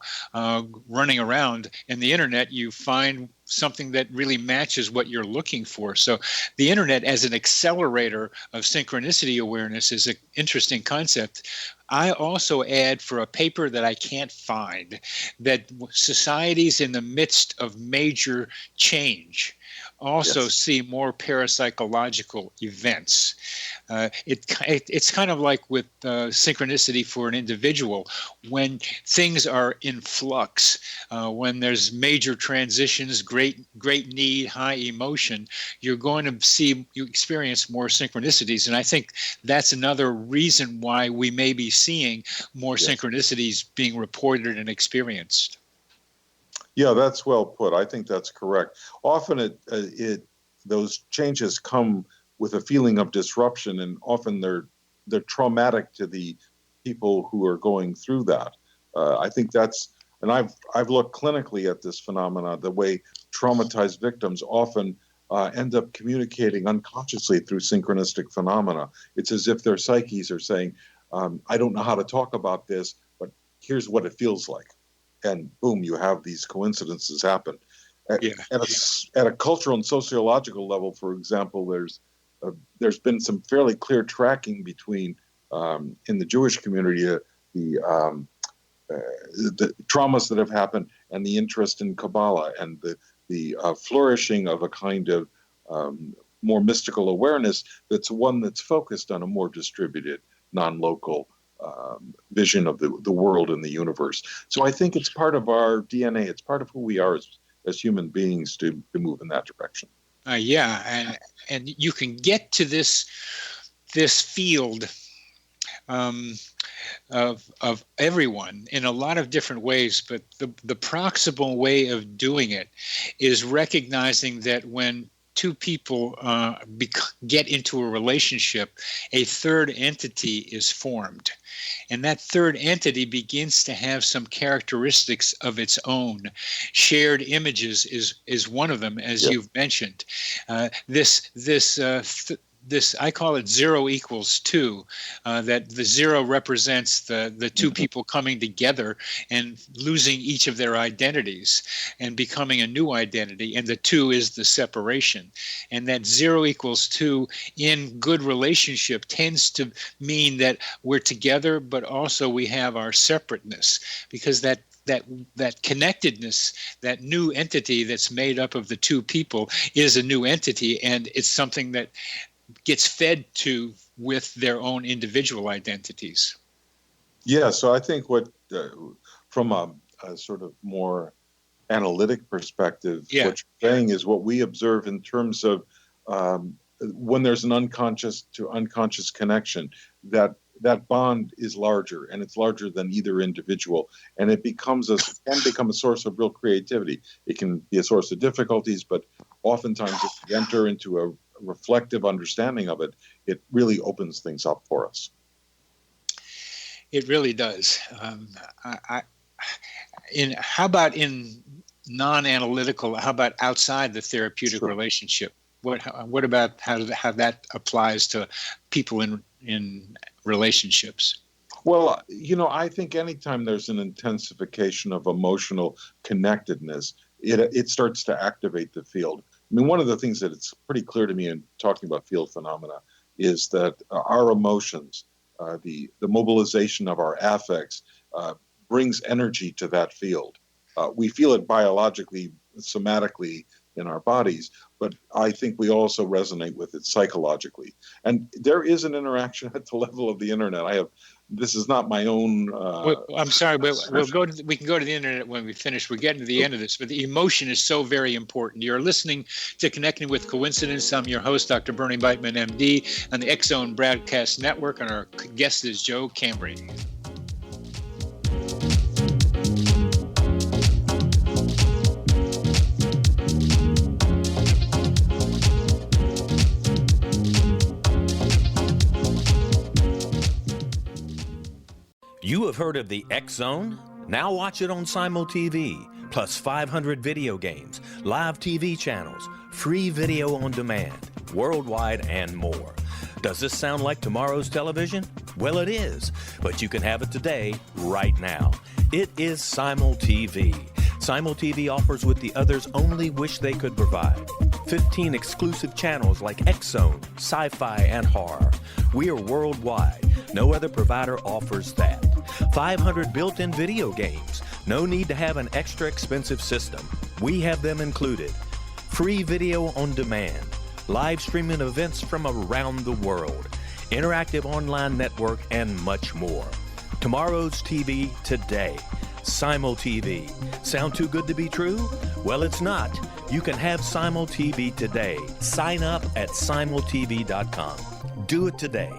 running around in the internet, you find something that really matches what you're looking for. So the internet as an accelerator of synchronicity awareness is an interesting concept. I also add, for a paper that I can't find, that societies in the midst of major change also see more parapsychological events. It's kind of like with synchronicity for an individual. When things are in flux, when there's major transitions, great need, high emotion, you're going to experience more synchronicities. And I think that's another reason why we may be seeing more synchronicities being reported and experienced. Yeah, that's well put. I think that's correct. Often those changes come with a feeling of disruption, and often they're traumatic to the people who are going through that. I think that's, and I've looked clinically at this phenomena, the way traumatized victims often end up communicating unconsciously through synchronistic phenomena. It's as if their psyches are saying, I don't know how to talk about this, but here's what it feels like. And boom, you have these coincidences happen. At a cultural and sociological level, for example, there's been some fairly clear tracking between in the Jewish community the traumas that have happened and the interest in Kabbalah and the flourishing of a kind of more mystical awareness that's one that's focused on a more distributed, non-local vision of the world and the universe. So I think it's part of our DNA. It's part of who we are as human beings to move in that direction. And you can get to this field of everyone in a lot of different ways, but the proximal way of doing it is recognizing that when two people get into a relationship, a third entity is formed. And that third entity begins to have some characteristics of its own. Shared images is one of them, as you've mentioned. This I call it 0 equals 2, that the 0 represents the two people coming together and losing each of their identities and becoming a new identity, and the 2 is the separation. And that 0 equals 2 in good relationship tends to mean that we're together, but also we have our separateness, because that connectedness, that new entity that's made up of the two people is a new entity, and it's something that gets fed to with their own individual identities. Yeah, so I think what, from a sort of more analytic perspective, what you're saying is what we observe in terms of when there's an unconscious to unconscious connection, that bond is larger, and it's larger than either individual, and it can become a source of real creativity. It can be a source of difficulties, but oftentimes if you enter into a reflective understanding of it, it really opens things up for us. It really does. How about in non-analytical? How about outside the therapeutic relationship? What about how that applies to people in relationships? Well, I think anytime there's an intensification of emotional connectedness, it starts to activate the field. I mean, one of the things that it's pretty clear to me in talking about field phenomena is that our emotions, the mobilization of our affects, brings energy to that field. We feel it biologically, somatically in our bodies, but I think we also resonate with it psychologically. And there is an interaction at the level of the internet. This is not my own. I'm sorry, but we can go to the internet when we finish. We're getting to the end of this, but the emotion is so very important. You're listening to Connecting with Coincidence. I'm your host, Dr. Bernie Beitman, MD, on the X-Zone Broadcast Network, and our guest is Joe Cambray. You have heard of the X-Zone? Now watch it on Simul TV, plus 500 video games, live TV channels, free video on demand, worldwide, and more. Does this sound like tomorrow's television? Well, it is, but you can have it today, right now. It is Simul TV. Simul TV offers what the others only wish they could provide. 15 exclusive channels like X-Zone, Sci-Fi, and Horror. We are worldwide. No other provider offers that. 500 built-in video games. No need to have an extra expensive system. We have them included. Free video on demand. Live streaming events from around the world. Interactive online network, and much more. Tomorrow's TV today. Simul TV. Sound too good to be true? Well, it's not. You can have Simul TV today. Sign up at simultv.com. Do it today.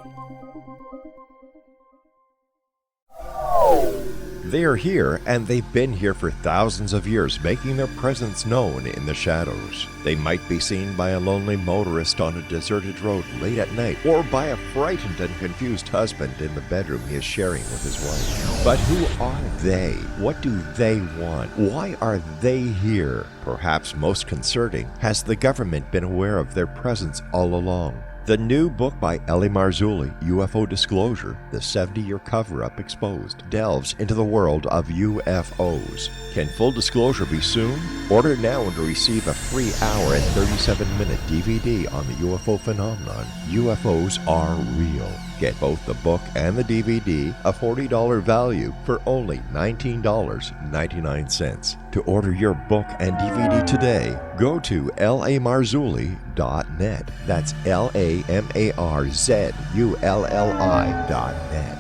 They are here, and they've been here for thousands of years, making their presence known in the shadows. They might be seen by a lonely motorist on a deserted road late at night, or by a frightened and confused husband in the bedroom he is sharing with his wife. But who are they? What do they want? Why are they here? Perhaps most concerning, has the government been aware of their presence all along? The new book by L.A. Marzulli, UFO Disclosure, the 70-year cover-up exposed, delves into the world of UFOs. Can full disclosure be soon? Order now and receive a free hour and 37-minute DVD on the UFO phenomenon. UFOs are real. Get both the book and the DVD, a $40 value, for only $19.99. To order your book and DVD today, go to lamarzulli.net. That's LAMARZULLI.net.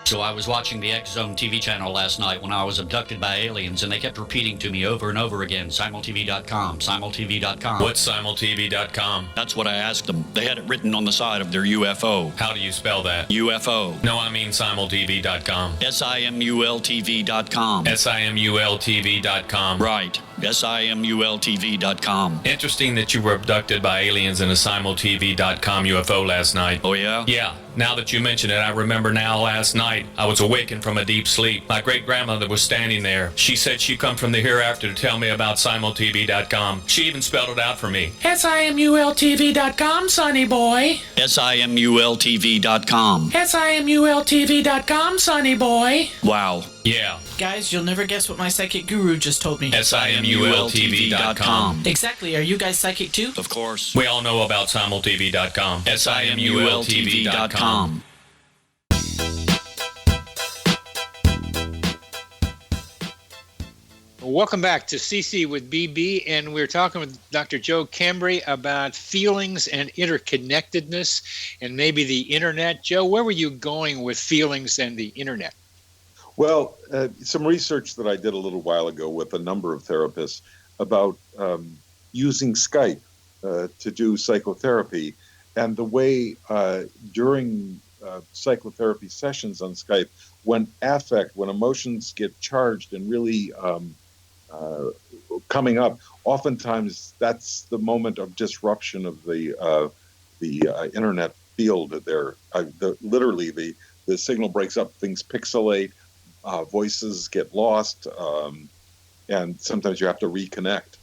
So I was watching the X-Zone TV channel last night when I was abducted by aliens, and they kept repeating to me over and over again, simultv.com, simultv.com. What's simultv.com? That's what I asked them. They had it written on the side of their UFO. How do you spell that? UFO. No, I mean simultv.com. simultv.com. simultv.com. Right. SIMULTV.com. Interesting that you were abducted by aliens in a SimulTV.com UFO last night. Oh, yeah? Yeah. Now that you mention it, I remember now last night I was awakened from a deep sleep. My great-grandmother was standing there. She said she'd come from the hereafter to tell me about SimulTV.com. She even spelled it out for me. SIMULTV.com, sonny boy. SIMULTV.com. SIMULTV.com, sonny boy. Wow. Yeah. Guys, you'll never guess what my psychic guru just told me. SIMULTV.com. Exactly. Are you guys psychic too? Of course. We all know about SimulTV.com. SIMULTV.com. Welcome back to CC with BB, and we're talking with Dr. Joe Cambray about feelings and interconnectedness and maybe the internet. Joe, where were you going with feelings and the internet? Well, some research that I did a little while ago with a number of therapists about using Skype to do psychotherapy, and the way during psychotherapy sessions on Skype, when emotions get charged and really coming up, oftentimes that's the moment of disruption of the internet field. There, literally the signal breaks up, things pixelate, voices get lost, and sometimes you have to reconnect.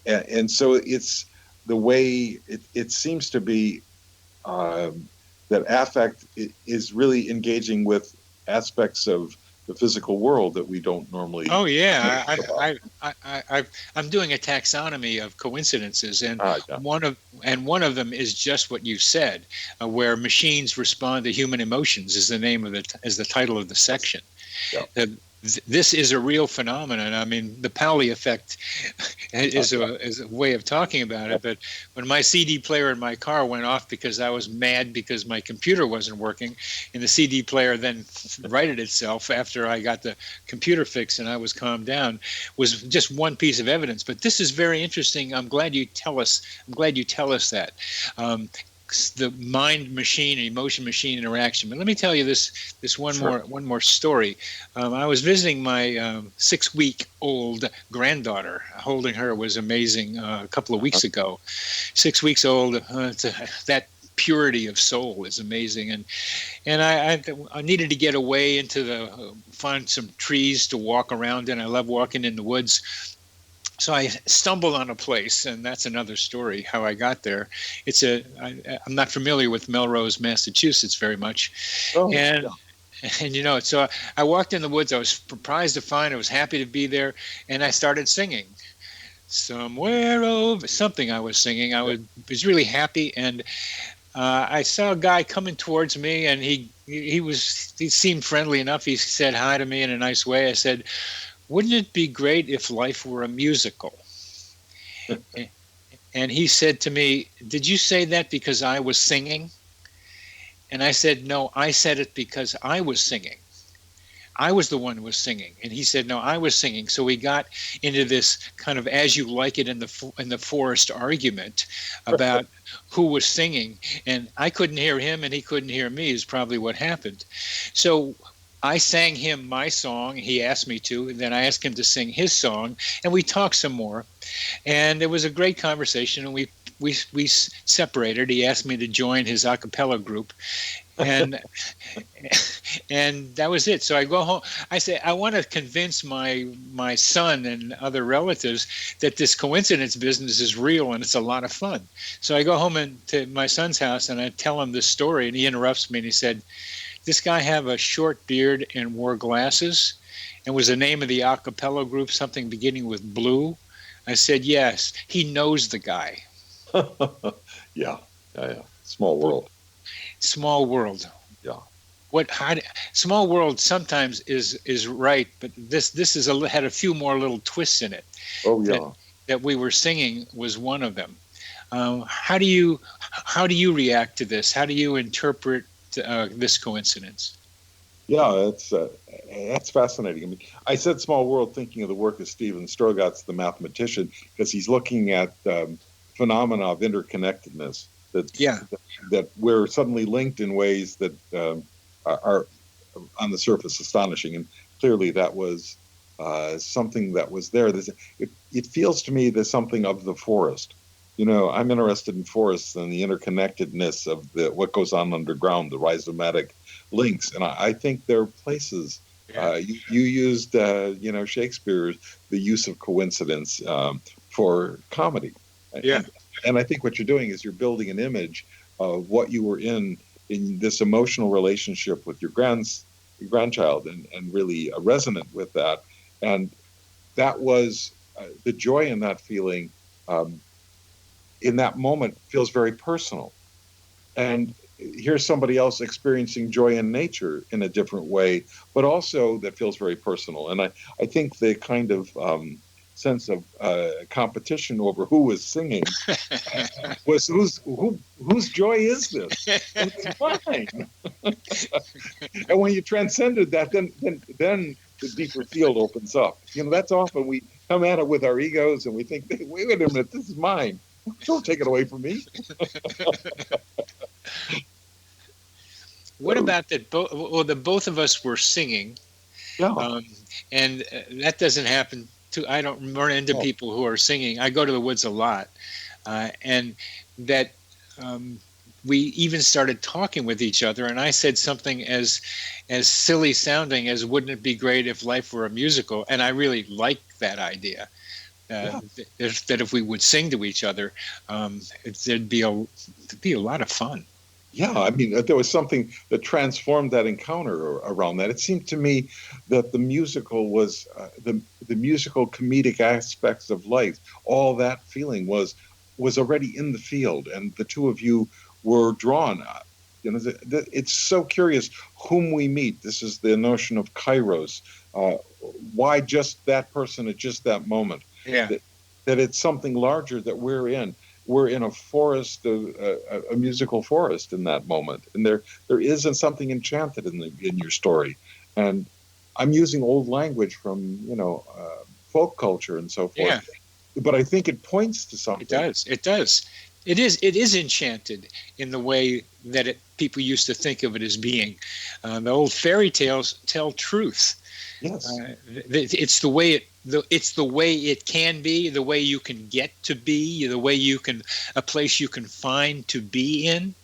And so it's the way it seems to be that affect is really engaging with aspects of the physical world that we don't normally. Oh yeah, I'm doing a taxonomy of coincidences, and one of them is just what you said, where machines respond to human emotions is the name of is the title of the section. Yeah. This is a real phenomenon. I mean, the Pauli effect is a way of talking about it. But when my CD player in my car went off because I was mad because my computer wasn't working, and the CD player then righted itself after I got the computer fixed and I was calmed down, was just one piece of evidence. But this is very interesting. I'm glad you tell us that. The mind machine and emotion machine interaction. But let me tell you this one more story. I was visiting my 6-week-old granddaughter. Holding her was amazing a couple of weeks ago. 6 weeks old. That purity of soul is amazing. And I needed to get away find some trees to walk around in. I love walking in the woods. So I stumbled on a place, and that's another story, how I got there. I'm not familiar with Melrose, Massachusetts very much. Oh, and so I walked in the woods. I was surprised to find I was happy to be there, and I started singing. Somewhere over something I was singing. I was really happy, and I saw a guy coming towards me, and he seemed friendly enough. He said hi to me in a nice way. I said, "Wouldn't it be great if life were a musical?" And he said to me, "Did you say that because I was singing?" And I said, "No, I said it because I was singing. I was the one who was singing." And he said, "No, I was singing." So we got into this kind of as you like it in the forest argument about who was singing. And I couldn't hear him and he couldn't hear me is probably what happened. So I sang him my song. He asked me to, and then I asked him to sing his song, and we talked some more. And it was a great conversation, and we separated. He asked me to join his a cappella group, and and that was it. So I go home. I say, I want to convince my son and other relatives that this coincidence business is real and it's a lot of fun. So I go home to my son's house, and I tell him this story, and he interrupts me, and he said, "This guy have a short beard and wore glasses, and was the name of the a cappella group something beginning with blue?" I said, "Yes, he knows the guy." Yeah. Small world. Small world. Yeah. Small world sometimes is right, but this had a few more little twists in it. Oh yeah. That we were singing was one of them. How do you react to this? How do you interpret this coincidence? Yeah, that's fascinating. I mean, I said small world thinking of the work of Stephen Strogatz, the mathematician, because he's looking at phenomena of interconnectedness. That we're suddenly linked in ways that are on the surface astonishing. And clearly that was something that was there. It feels to me there's something of the forest. I'm interested in forests and the interconnectedness of what goes on underground, the rhizomatic links, and I think there are places. You used, Shakespeare, the use of coincidence for comedy. Yeah. And I think what you're doing is you're building an image of what you were in this emotional relationship with your grandchild, and really resonant with that. And that was the joy in that feeling. In that moment feels very personal. And here's somebody else experiencing joy in nature in a different way, but also that feels very personal. And I think the kind of sense of competition over who was singing was whose joy is this? It's mine. And when you transcended that, then the deeper field opens up. That's often we come at it with our egos and we think, wait a minute, this is mine. Don't take it away from me. What about that? The both of us were singing, and that doesn't happen. I don't run into people who are singing. I go to the woods a lot, and that we even started talking with each other. And I said something as silly sounding as, "Wouldn't it be great if life were a musical?" And I really like that idea. That if we would sing to each other, there'd be a lot of fun. Yeah, I mean, there was something that transformed that encounter around that. It seemed to me that the musical was the musical comedic aspects of life. All that feeling was already in the field, and the two of you were drawn. It's so curious whom we meet. This is the notion of kairos. Why just that person at just that moment? Yeah. That it's something larger that we're in. We're in a forest, a musical forest in that moment, and there isn't something enchanted in your story. And I'm using old language from folk culture and so forth. Yeah. But I think it points to something. It does. It is enchanted in the way that people used to think of it as being. The old fairy tales tell truth. Yes. It's the way it can be, the way you can get to be, the way a place you can find to be in.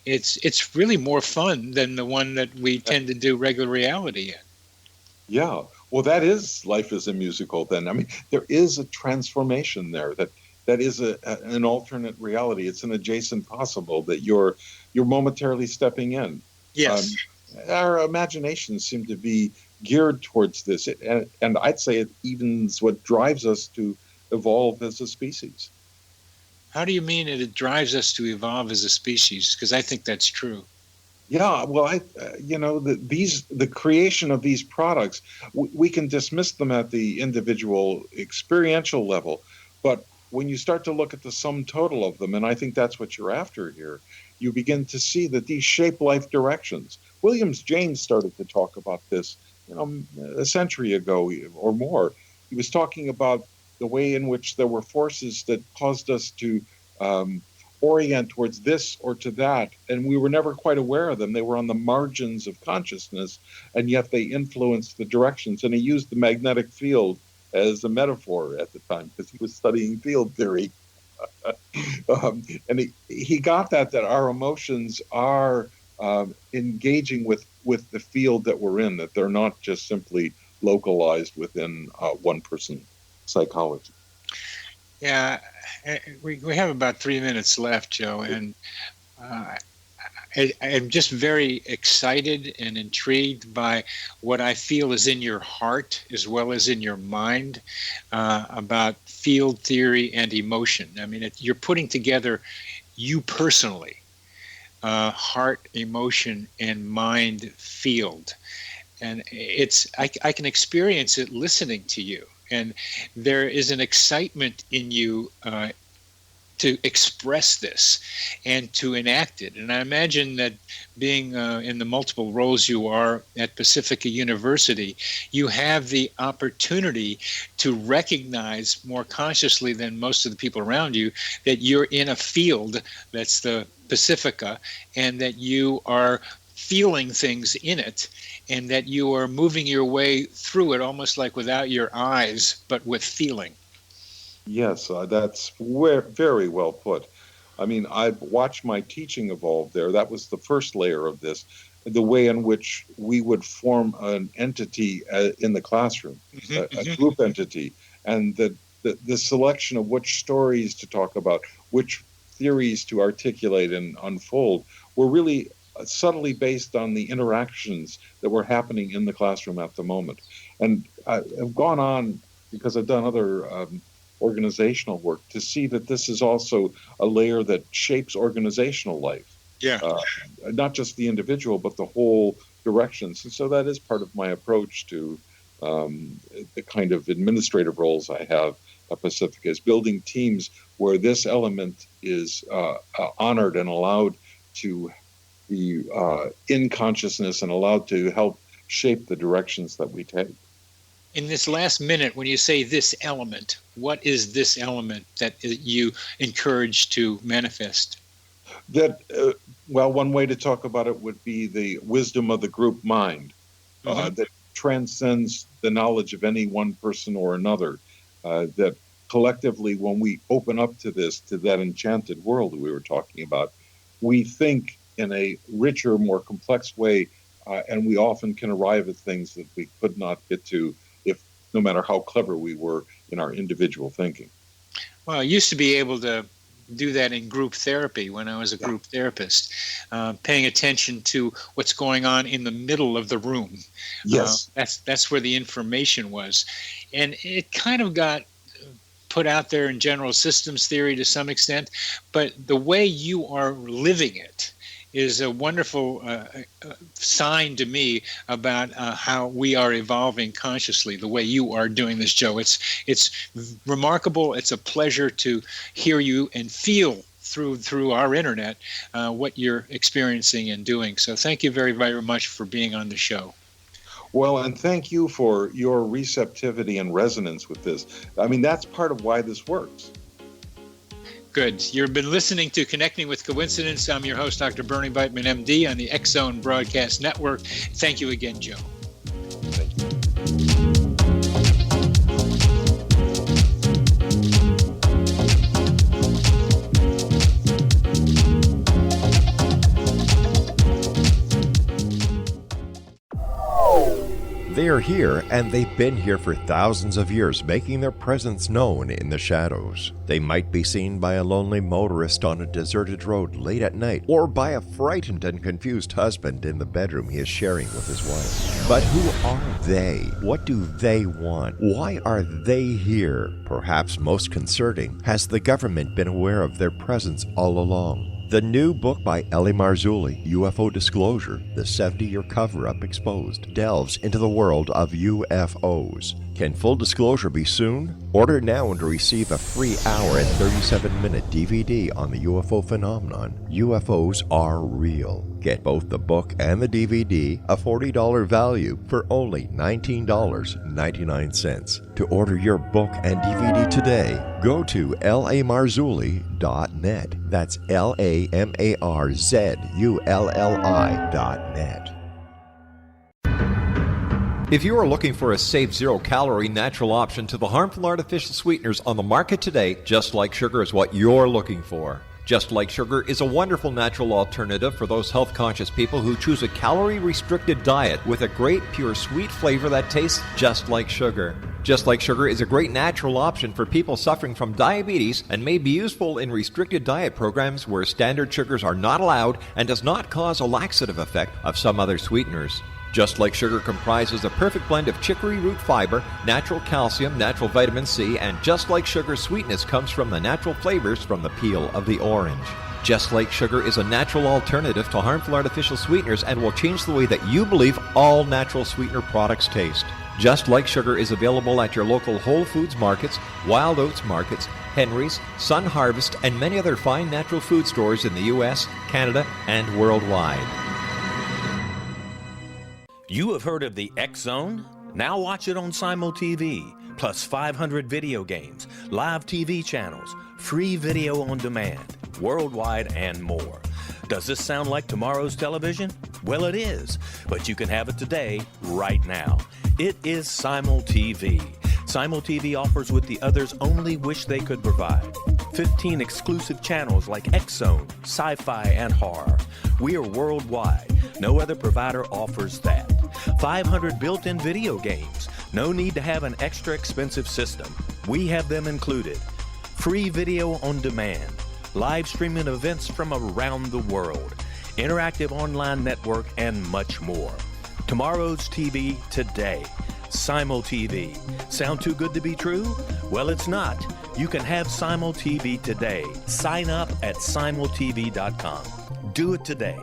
It's really more fun than the one that we tend to do regular reality in. Yeah. Well, that is life as a musical then. I mean, there is a transformation there that is an alternate reality. It's an adjacent possible that you're momentarily stepping in. Yes. Our imaginations seem to be geared towards this, and I'd say it even's what drives us to evolve as a species. How do you mean it drives us to evolve as a species? Because I think that's true. Yeah, well, the creation of these products, we can dismiss them at the individual experiential level, but when you start to look at the sum total of them, and I think that's what you're after here, you begin to see that these shape life directions. Williams James started to talk about this a century ago or more. He was talking about the way in which there were forces that caused us to orient towards this or to that, and we were never quite aware of them. They were on the margins of consciousness, and yet they influenced the directions. And he used the magnetic field as a metaphor at the time because he was studying field theory. And he got that our emotions are engaging with the field that we're in, that they're not just simply localized within one person's psychology. Yeah, we have about 3 minutes left, Joe, and I'm just very excited and intrigued by what I feel is in your heart as well as in your mind about field theory and emotion. I mean, you're putting together you personally, heart, emotion, and mind field. And I can experience it listening to you. And there is an excitement in you to express this and to enact it. And I imagine that being in the multiple roles you are at Pacifica University, you have the opportunity to recognize more consciously than most of the people around you that you're in a field that's the Pacifica, and that you are feeling things in it, and that you are moving your way through it almost like without your eyes, but with feeling. Yes, that's very well put. I mean, I've watched my teaching evolve there. That was the first layer of this, the way in which we would form an entity in the classroom, a group entity, and the selection of which stories to talk about, which theories to articulate and unfold, were really subtly based on the interactions that were happening in the classroom at the moment. And I've gone on, because I've done other organizational work, to see that this is also a layer that shapes organizational life. Yeah. Not just the individual, but the whole directions. And so that is part of my approach to the kind of administrative roles I have at Pacifica, is building teams where this element is honored and allowed to be in consciousness and allowed to help shape the directions that we take. In this last minute, when you say this element, what is this element that you encourage to manifest? That, well, one way to talk about it would be the wisdom of the group mind that transcends the knowledge of any one person or another. That collectively, when we open up to that enchanted world we were talking about, we think in a richer, more complex way, and we often can arrive at things that we could not get to no matter how clever we were in our individual thinking. Well, I used to be able to do that in group therapy when I was a group therapist, paying attention to what's going on in the middle of the room. Yes. That's where the information was. And it kind of got put out there in general systems theory to some extent, but the way you are living it is a wonderful sign to me about how we are evolving consciously, the way you are doing this, Joe. It's remarkable. It's a pleasure to hear you and feel through our internet what you're experiencing and doing. So thank you very, very much for being on the show. Well, and thank you for your receptivity and resonance with this. I mean, that's part of why this works. Good. You've been listening to Connecting with Coincidence. I'm your host, Dr. Bernie Beitman, MD, on the X-Zone Broadcast Network. Thank you again, Joe. Thank you. They are here, and they've been here for thousands of years, making their presence known in the shadows. They might be seen by a lonely motorist on a deserted road late at night, or by a frightened and confused husband in the bedroom he is sharing with his wife. But who are they? What do they want? Why are they here? Perhaps most concerning, has the government been aware of their presence all along? The new book by L.A. Marzulli, UFO Disclosure, the 70-year cover-up exposed, delves into the world of UFOs. Can full disclosure be soon? Order now and receive a free hour and 37-minute DVD on the UFO phenomenon. UFOs are real. Get both the book and the DVD, a $40 value, for only $19.99. To order your book and DVD today, go to lamarzulli.net. That's LAMARZULLI.net. If you are looking for a safe, zero-calorie, natural option to the harmful artificial sweeteners on the market today, Just Like Sugar is what you're looking for. Just Like Sugar is a wonderful natural alternative for those health-conscious people who choose a calorie-restricted diet with a great, pure, sweet flavor that tastes just like sugar. Just Like Sugar is a great natural option for people suffering from diabetes and may be useful in restricted diet programs where standard sugars are not allowed and does not cause a laxative effect of some other sweeteners. Just Like Sugar comprises a perfect blend of chicory root fiber, natural calcium, natural vitamin C, and Just Like Sugar's sweetness comes from the natural flavors from the peel of the orange. Just Like Sugar is a natural alternative to harmful artificial sweeteners and will change the way that you believe all natural sweetener products taste. Just Like Sugar is available at your local Whole Foods markets, Wild Oats markets, Henry's, Sun Harvest, and many other fine natural food stores in the U.S., Canada, and worldwide. You have heard of the X-Zone? Now watch it on SimulTV, plus 500 video games, live TV channels, free video on demand, worldwide, and more. Does this sound like tomorrow's television? Well, it is, but you can have it today, right now. It is Simul TV. Simul TV offers what the others only wish they could provide. 15 exclusive channels like X-Zone, Sci-Fi, and Horror. We are worldwide. No other provider offers that. 500 built-in video games. No need to have an extra expensive system. We have them included. Free video on demand. Live streaming events from around the world. Interactive online network, and much more. Tomorrow's TV today. Simul TV. Sound too good to be true? Well, it's not. You can have Simul TV today. Sign up at simultv.com. Do it today.